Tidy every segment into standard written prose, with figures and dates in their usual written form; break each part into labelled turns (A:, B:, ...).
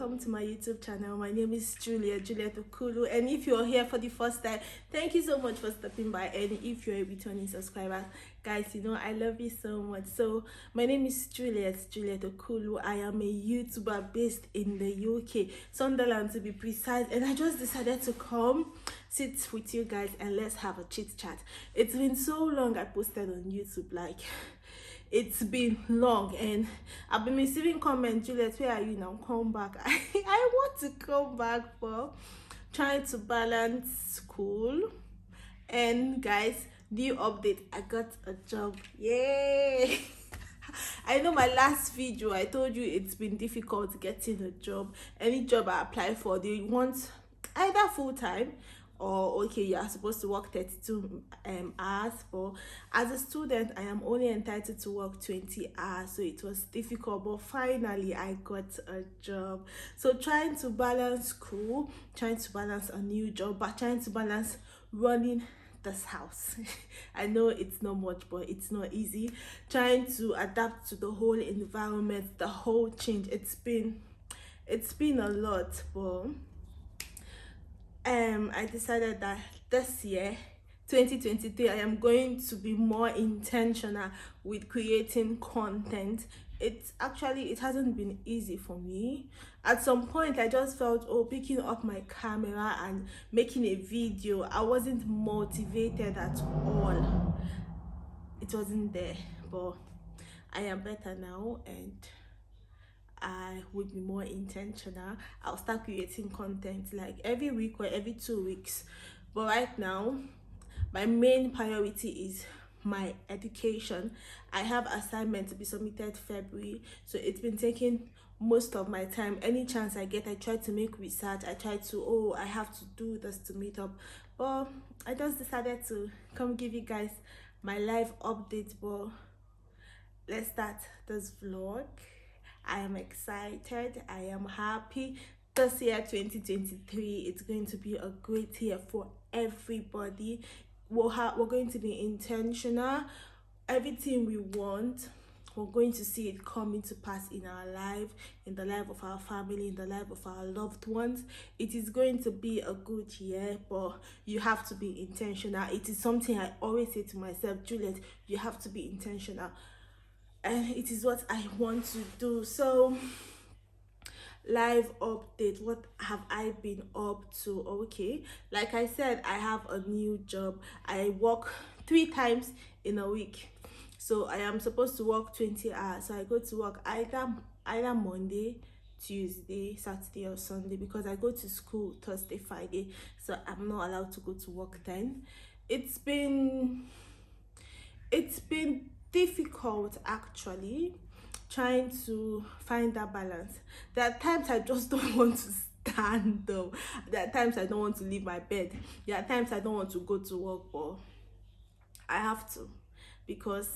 A: welcome to my YouTube channel. My name is Juliet Okulu, and if you're here for the first time, thank you so much for stopping by. And if you're a returning subscriber, guys, you know I love you so much. So my name is Juliet Okulu. I am a YouTuber based in the UK, Sunderland to be precise, and I just decided to come sit with you guys and let's have a chit chat. It's been so long I posted on YouTube, like it's been long, and I've been receiving comments. Juliet, where are you now? Come back. I want to come back, for trying to balance school and, guys, new update, I got a job. Yay! I know my last video I told you it's been difficult getting a job. Any job I apply for, they want either full-time or okay, you are supposed to work 32 hours. But as a student, I am only entitled to work 20 hours, so it was difficult, but finally I got a job. So trying to balance school, trying to balance a new job, but trying to balance running this house. I know it's not much, but it's not easy. Trying to adapt to the whole environment, the whole change. It's been a lot, but I decided that this year 2023 I am going to be more intentional with creating content. It hasn't been easy for me. At some point I just felt, oh, picking up my camera and making a video, I wasn't motivated at all. It wasn't there, but I am better now, and I would be more intentional. I'll start creating content like every week or every 2 weeks. But right now, my main priority is my education. I have assignment to be submitted February, so it's been taking most of my time. Any chance I get, I try to make research. I try to, oh, I have to do this to meet up. But I just decided to come give you guys my live update. But let's start this vlog. I am excited, I am happy. This year 2023, it's going to be a great year for everybody. We're going to be intentional. Everything we want, we're going to see it coming to pass in our life, in the life of our family, in the life of our loved ones. It is going to be a good year, but you have to be intentional. It is something I always say to myself, Juliet, you have to be intentional, and it is what I want to do. So live update, what have I been up to? Okay, like I said, I have a new job. I work 3 times in a week, so I am supposed to work 20 hours. So I go to work either Monday, Tuesday, Saturday or Sunday, because I go to school Thursday, Friday, so I'm not allowed to go to work then. It's been difficult, actually, trying to find that balance. There are times I just don't want to stand up. There are times I don't want to leave my bed. There are times I don't want to go to work, but I have to, because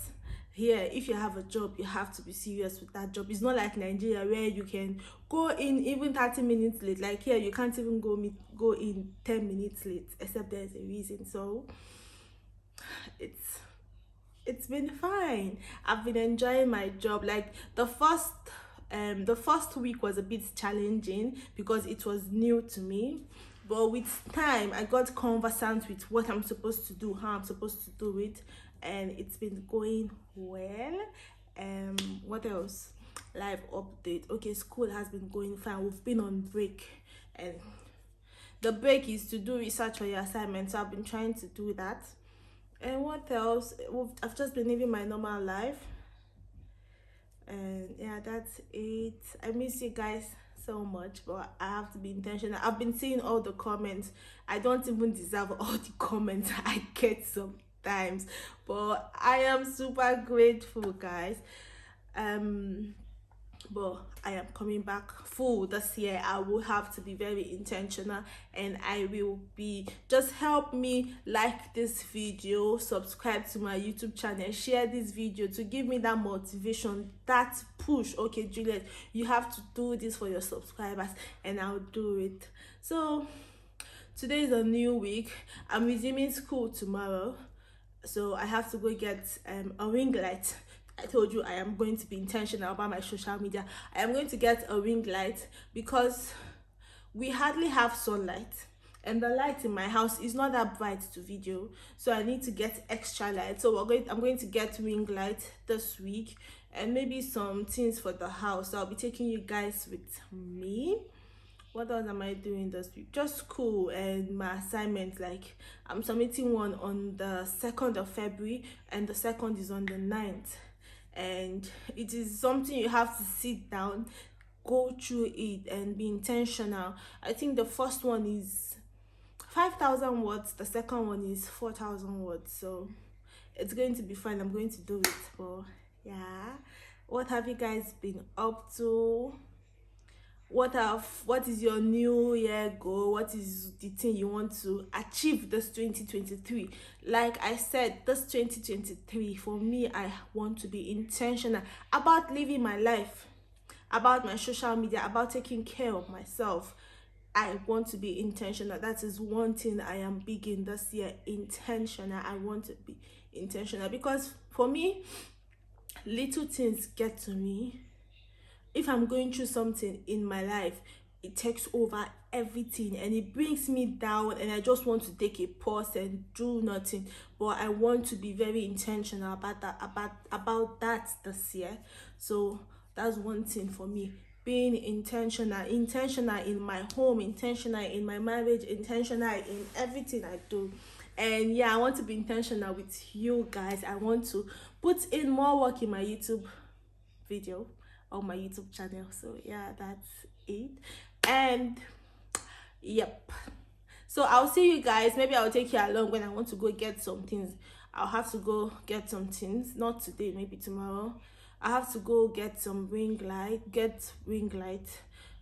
A: here, if you have a job, you have to be serious with that job. It's not like Nigeria where you can go in even 30 minutes late. Like here, you can't even go in 10 minutes late except there's a reason. So it's been fine. I've been enjoying my job. Like the first week was a bit challenging because it was new to me, but with time I got conversant with what I'm supposed to do, how I'm supposed to do it, and it's been going well. What else? Live update. Okay, school has been going fine. We've been on break, and the break is to do research for your assignment, so I've been trying to do that. And what else? I've just been living my normal life, and yeah, that's it. I miss you guys so much, but I have to be intentional. I've been seeing all the comments. I don't even deserve all the comments I get sometimes, but I am super grateful, guys. But I am coming back full this year. I will have to be very intentional, and I will be, just help me like this video, subscribe to my YouTube channel, share this video to give me that motivation, that push. Okay, Juliet, you have to do this for your subscribers, and I'll do it. So today is a new week. I'm resuming school tomorrow, so I have to go get a ring light I told you I am going to be intentional about my social media. I am going to get a ring light because we hardly have sunlight, and the light in my house is not that bright to video, so I need to get extra light. So I'm going to get ring light this week, and maybe some things for the house. So I'll be taking you guys with me. What else am I doing this week? Just school and my assignment. Like, I'm submitting one on the 2nd of February, and the second is on the 9th, and it is something you have to sit down, go through it, and be intentional. I think the first one is 5,000 words, the second one is 4,000 words, so it's going to be fun. I'm going to do it. But yeah, what have you guys been up to? What is your new year goal? What is the thing you want to achieve this 2023? Like I said, this 2023 for me, I want to be intentional about living my life, about my social media, about taking care of myself. I want to be intentional. That is one thing I am big in this year. Intentional. I want to be intentional because for me, little things get to me. If I'm going through something in my life, it takes over everything and it brings me down, and I just want to take a pause and do nothing. But I want to be very intentional about that this year. So that's one thing for me, being intentional in my home, intentional in my marriage, intentional in everything I do. And yeah, I want to be intentional with you guys. I want to put in more work in my YouTube video on my YouTube channel. So yeah, that's it. And yep, so I'll see you guys. Maybe I'll take you along when I want to go get some things. I'll have to go get some things, not today, maybe tomorrow. I have to go get some ring light.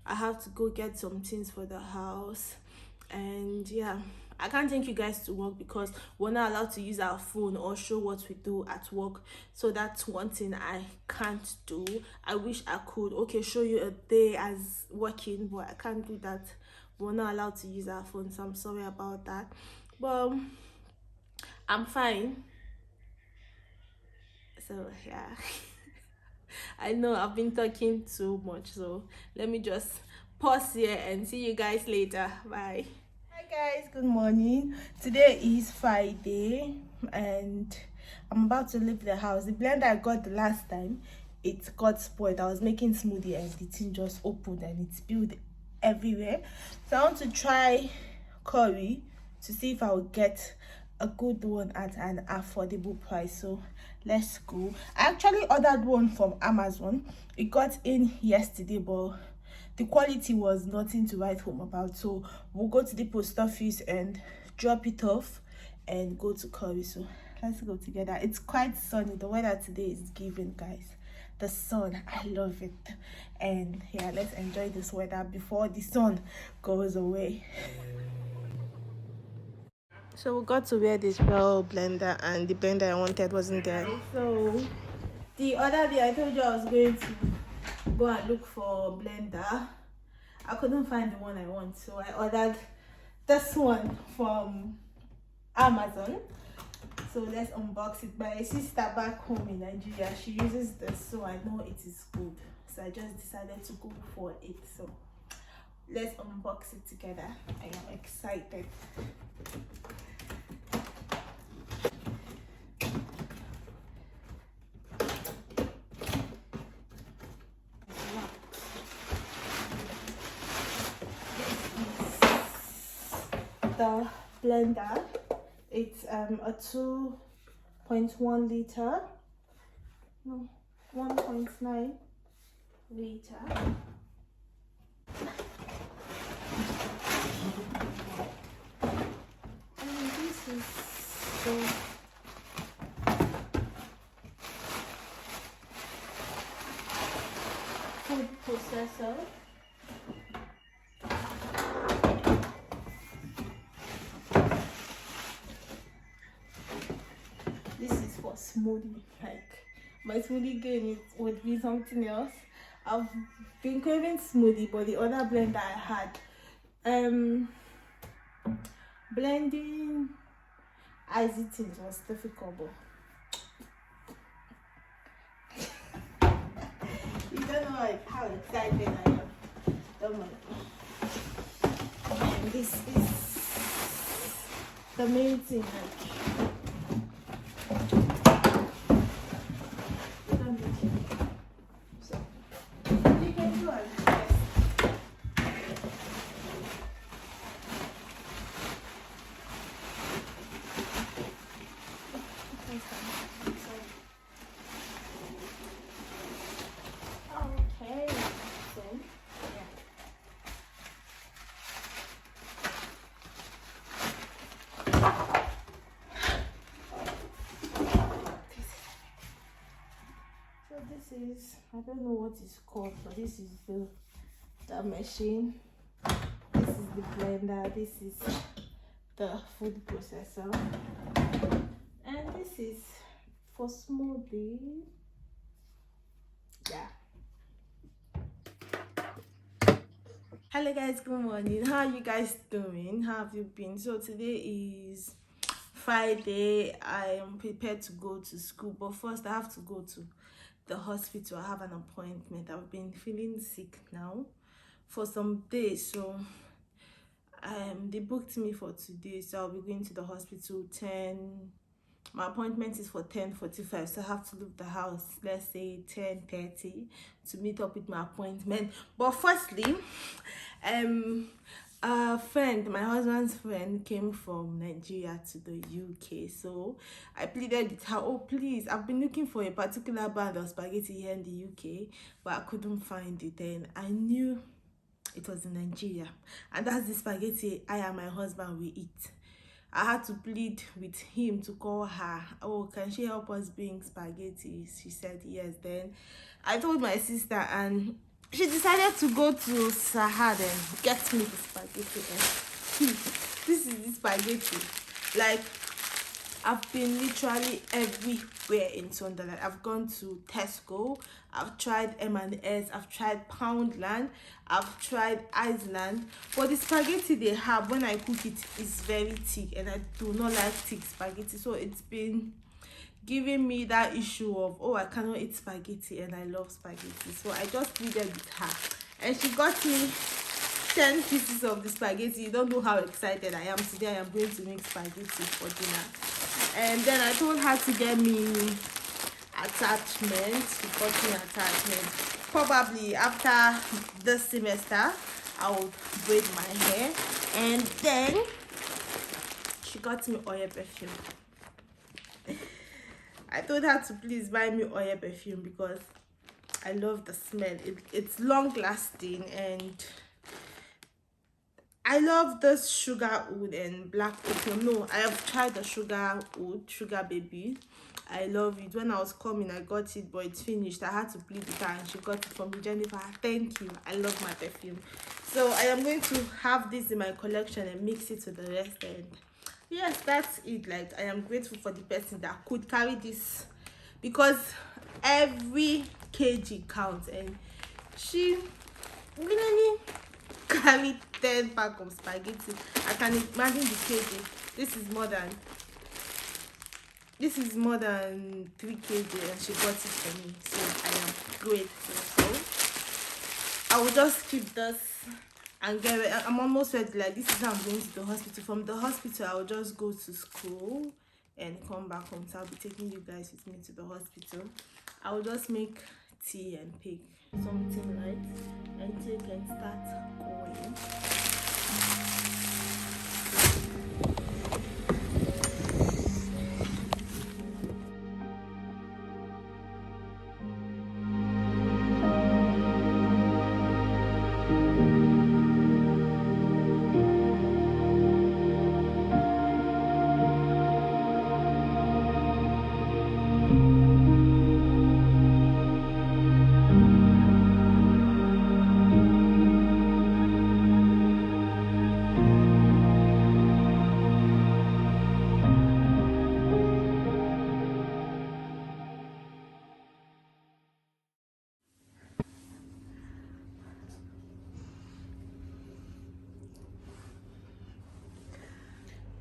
A: I have to go get some things for the house. And yeah, I can't take you guys to work because we're not allowed to use our phone or show what we do at work. So that's one thing I can't do. I wish I could, okay, show you a day as working, but I can't do that. We're not allowed to use our phone, so I'm sorry about that. But I'm fine. So yeah. I know I've been talking too much, so let me just pause here and see you guys later. Bye. Hi guys, good morning. Today is Friday and I'm about to leave the house. The blender I got the last time, it got spoiled. I was making smoothie and the thing just opened and it spilled everywhere. So I want to try curry to see if I will get a good one at an affordable price. So let's go. I actually ordered one from Amazon. It got in yesterday, but the quality was nothing to write home about. So we'll go to the post office and drop it off and go to curry. So let's go together. It's quite sunny. The weather today is giving, guys. The sun, I love it. And yeah, let's enjoy this weather before the sun goes away. So we got to where this bell blender, and the blender I wanted wasn't there. So the other day I told you I was going to go and look for a blender. I couldn't find the one I want, so I ordered this one from Amazon. So let's unbox it. My sister back home in Nigeria, she uses this, so I know it is good. So I just decided to go for it. So let's unbox it together. I am excited. The blender, it's a 2.1 liter, no, 1.9 liter. And this is the food processor. This is for smoothie. Like, my smoothie game would be something else. I've been craving smoothie, but the other blender I had, blending icy things was difficult. But how excited I am. Don't mind. And this is the main thing. So you can do it. Okay. Then, yeah. So this is, I don't know what it's called, but this is the machine. This is the blender. This is the food processor, and this is for smoothie. Yeah. Hello guys, good morning. How are you guys doing? How have you been? So today is Friday. I am prepared to go to school, but first I have to go to the hospital. I have an appointment. I've been feeling sick now for some days, so they booked me for today, so I'll be going to the hospital 10. My appointment is for 10:45, so I have to leave the house, let's say 10:30, to meet up with my appointment. But firstly, a friend, my husband's friend, came from Nigeria to the UK, so I pleaded with her, oh please, I've been looking for a particular brand of spaghetti here in the UK, but I couldn't find it. And I knew it was in Nigeria, and that's the spaghetti I and my husband will eat. I had to plead with him to call her. Oh, can she help us bring spaghetti? She said yes. Then I told my sister, and she decided to go to Sahad and get me the spaghetti. And this is the spaghetti. Like, I've been literally everywhere in Sunderland. I've gone to Tesco, I've tried M&S, I've tried Poundland, I've tried Iceland. But the spaghetti they have, when I cook it, is very thick, and I do not like thick spaghetti. So it's been giving me that issue of, oh, I cannot eat spaghetti, and I love spaghetti. So I just pleaded with her, and she got me 10 pieces of the spaghetti. You don't know how excited I am. Today I am going to make spaghetti for dinner. And then I told her to get me attachment. She got me attachment. Probably after this semester, I will braid my hair. And then she got me oil perfume. I told her to please buy me oil perfume because I love the smell. It's long lasting, and I love this sugar oud and black opium. No, I have tried the sugar oud, sugar baby. I love it. When I was coming, I got it, but it's finished. I had to plead with her, and she got it from me. Jennifer, thank you. I love my perfume. So I am going to have this in my collection and mix it with the rest. And yes, that's it. Like, I am grateful for the person that could carry this, because every kg counts, and she really carried 10 pack of spaghetti. I can imagine the kg. This is more than 3 kg, and she got it for me, so I am grateful. So I will just keep this and get ready. I'm almost ready. Like, this is how I'm going to the hospital. From the hospital, I will just go to school and come back home. So I'll be taking you guys with me to the hospital. I will just make tea and pick something light until you can start going.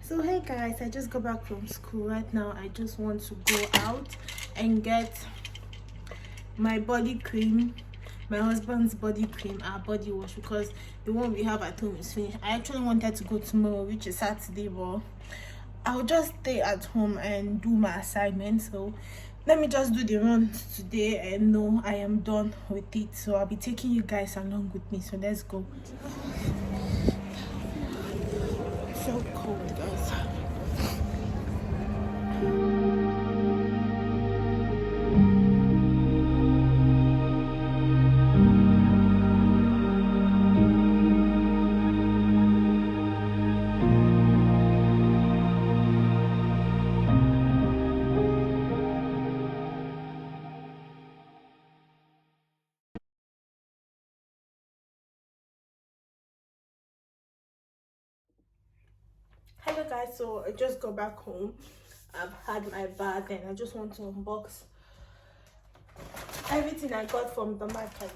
A: So hey guys, I just got back from school. Right now I just want to go out and get my body cream, my husband's body cream, our body wash, because the one we have at home is finished. I actually wanted to go tomorrow, which is Saturday, but I'll just stay at home and do my assignment. So let me just do the run today and know I am done with it. So I'll be taking you guys along with me. So let's go. It's so cold, guys. Hello guys, so I just got back home. I've had my bath and I just want to unbox everything I got from the market.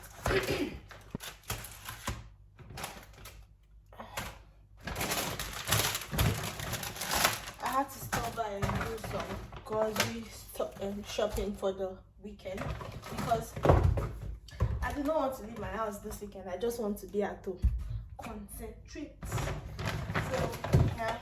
A: I had to stop by and do some grocery shopping for the weekend because I do not want to leave my house this weekend. I just want to be at home, concentrate. So yeah.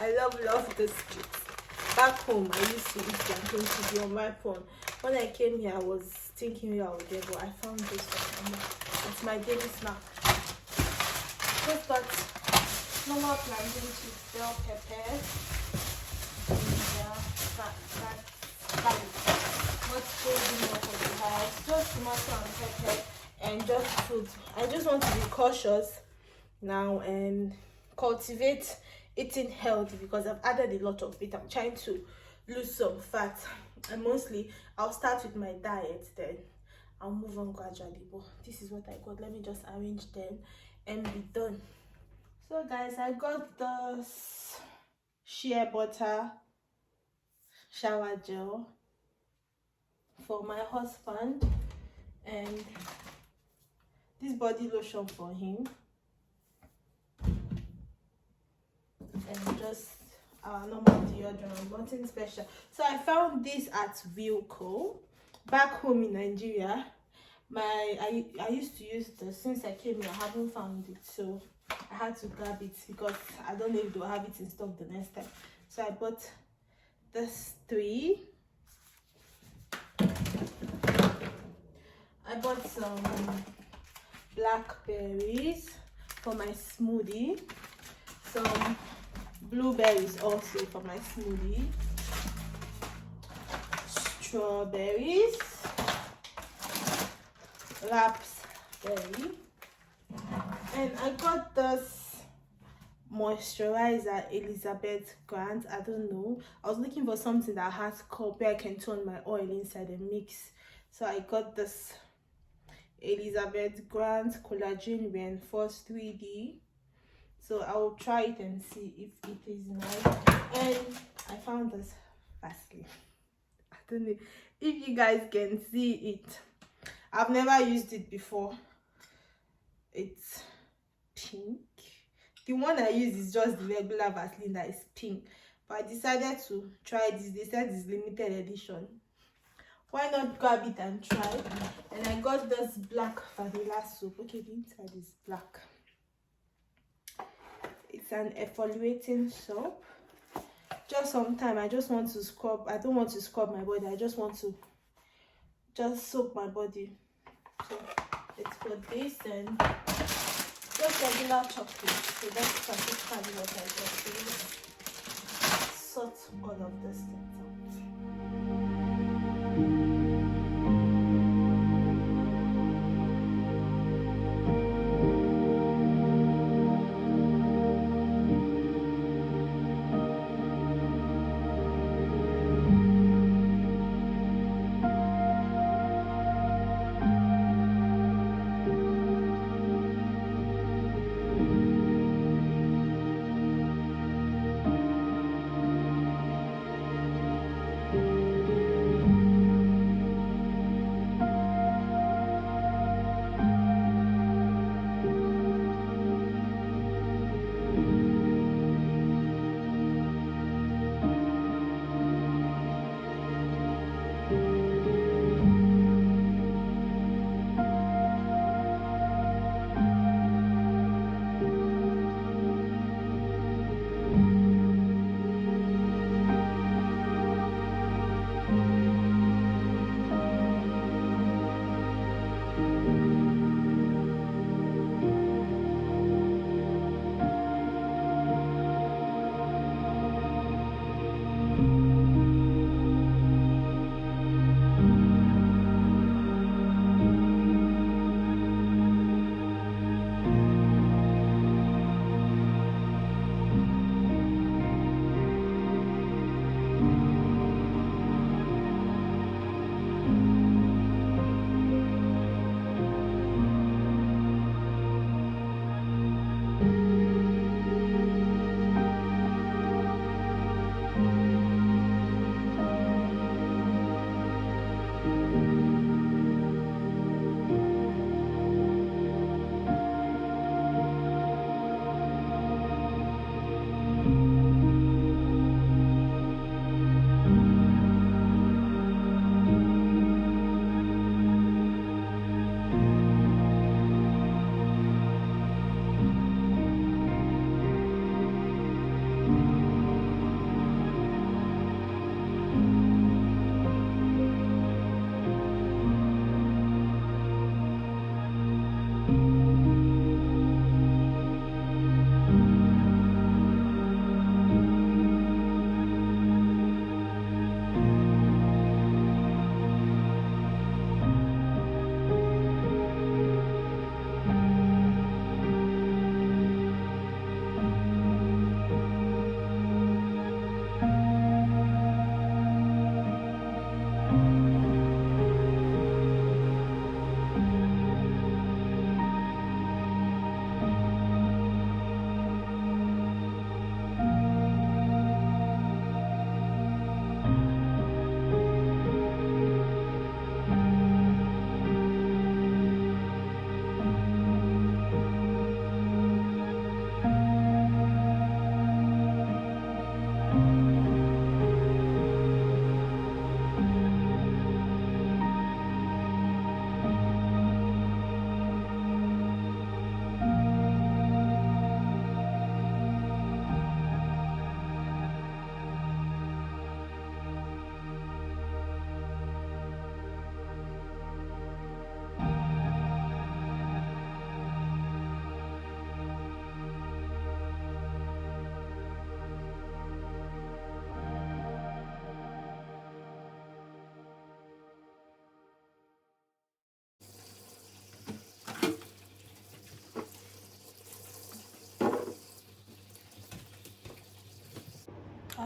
A: I love this chips. Back home, I used to eat plantain chips on my phone. When I came here, I was thinking where I would get, but I found this one. It's my daily snack. Just got normal plantain chips, bell peppers, what's going on for the house? Just tomato and pepper and just food. I just want to be cautious now and cultivate eating healthy because I've added a lot of it. I'm trying to lose some fat, and mostly I'll start with my diet, then I'll move on gradually. But this is what I got. Let me just arrange them and be done. So guys, I got this shea butter shower gel for my husband and this body lotion for him. And just our normal deodorant, nothing special. So I found this at Wilco. Back home in Nigeria, I used to use this. Since I came here, I haven't found it, so I had to grab it because I don't know if they'll have it in stock the next time. So I bought this 3. I bought some blackberries for my smoothie, some blueberries also for my smoothie, strawberries, raspberry, and I got this moisturizer Elizabeth Grant. I don't know, I was looking for something that has cup where I can turn my oil inside and mix, so I got this Elizabeth Grant collagen reinforced 3D. So I will try it and see if it is nice. And I found this Vaseline. I don't know if you guys can see it. I've never used it before. It's pink. The one I use is just the regular Vaseline that is pink. But I decided to try this. They said it's limited edition. Why not grab it and try? And I got this black vanilla soap. Okay, the inside is black. It's an exfoliating soap. Just sometime I just want to scrub. I don't want to scrub my body. I just want to just soak my body. So it's for this and just regular chocolate. So that's practically what I got. So sort all of this things out.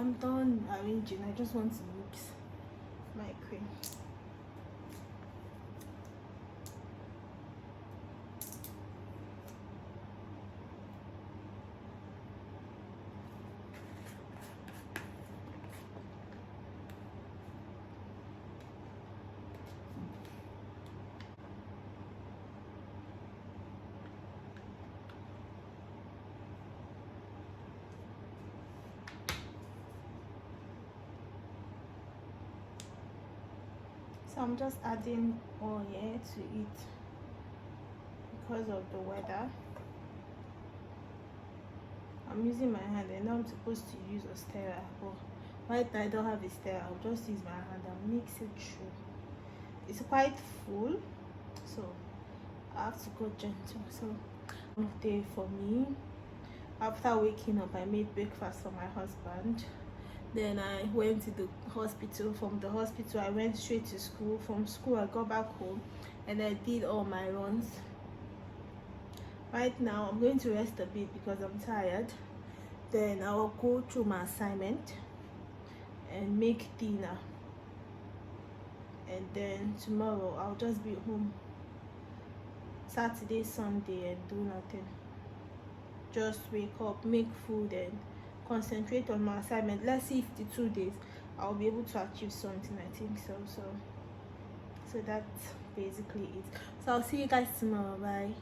A: I'm done arranging. I just want to mix my cream. So I'm just adding oil to it because of the weather. I'm using my hand. I know I'm supposed to use a stirrer, but right now I don't have a stirrer. I'll just use my hand and mix it through. It's quite full, so I have to go gentle. So day for me. After waking up, I made breakfast for my husband. Then I went to the hospital. From the hospital, I went straight to school. From school, I got back home and I did all my runs. Right now, I'm going to rest a bit because I'm tired. Then I will go through my assignment and make dinner. And then tomorrow, I'll just be home. Saturday, Sunday, and do nothing. Just wake up, make food, and concentrate on my assignment. Let's see if the 2 days I'll be able to achieve something. I think so. So that's basically it. So I'll see you guys tomorrow. Bye.